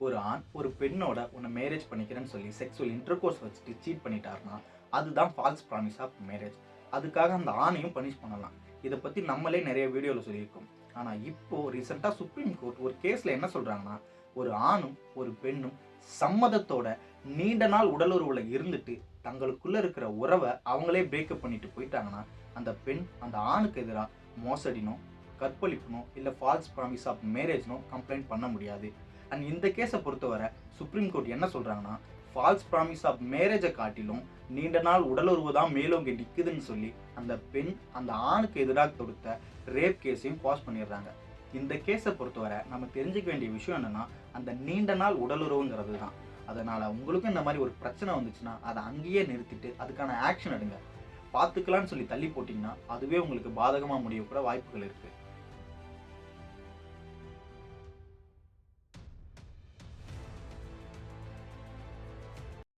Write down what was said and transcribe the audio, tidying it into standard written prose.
ஒரு ஆண் ஒரு பெண்ணோட உன்னை மேரேஜ் பண்ணிக்கிறேன்னு சொல்லி செக்ஸுவல் இன்டர்கோர்ஸ் வச்சுட்டு சீட் பண்ணிட்டாருன்னா அதுதான் ஃபால்ஸ் ப்ராமிஸ் ஆஃப் மேரேஜ். அதுக்காக அந்த ஆணையும் பனிஷ் பண்ணலாம். இதை பற்றி நம்மளே நிறைய வீடியோவில் சொல்லியிருக்கோம். ஆனால் இப்போ ரீசெண்டாக சுப்ரீம் கோர்ட் ஒரு கேஸில் என்ன சொல்கிறாங்கன்னா, ஒரு ஆணும் ஒரு பெண்ணும் சம்மதத்தோட நீண்ட நாள் உடலுறவுல இருந்துட்டு தங்களுக்குள்ள இருக்கிற உறவை அவங்களே பிரேக்கப் பண்ணிட்டு போயிட்டாங்கன்னா அந்த பெண் அந்த ஆணுக்கு எதிராக மோசடினோ கற்பழிப்புனோ இல்லை ஃபால்ஸ் ப்ராமிஸ் ஆஃப் மேரேஜ்னோ கம்ப்ளைண்ட் பண்ண முடியாது. அண்ட் இந்த கேஸை பொறுத்தவரை சுப்ரீம் கோர்ட் என்ன சொல்கிறாங்கன்னா, ஃபால்ஸ் ப்ராமிஸ் ஆஃப் மேரேஜை காட்டிலும் நீண்ட நாள் உடலுறவு தான் மேலோங்கி நிற்குதுன்னு சொல்லி அந்த பெண் அந்த ஆணுக்கு எதிராக தொடுத்த ரேப் கேஸையும் பாஸ் பண்ணிடுறாங்க. இந்த கேஸை பொறுத்தவரை நம்ம தெரிஞ்சுக்க வேண்டிய விஷயம் என்னென்னா, அந்த நீண்ட நாள் உடலுறவுங்கிறது தான். அதனால் உங்களுக்கும் இந்த மாதிரி ஒரு பிரச்சனை வந்துச்சுன்னா அதை அங்கேயே நிறுத்திட்டு அதுக்கான ஆக்ஷன் எடுங்க. பார்த்துக்கலான்னு சொல்லி தள்ளி போட்டிங்கன்னா அதுவே உங்களுக்கு பாதகமாக முடிய கூட வாய்ப்புகள் இருக்குது.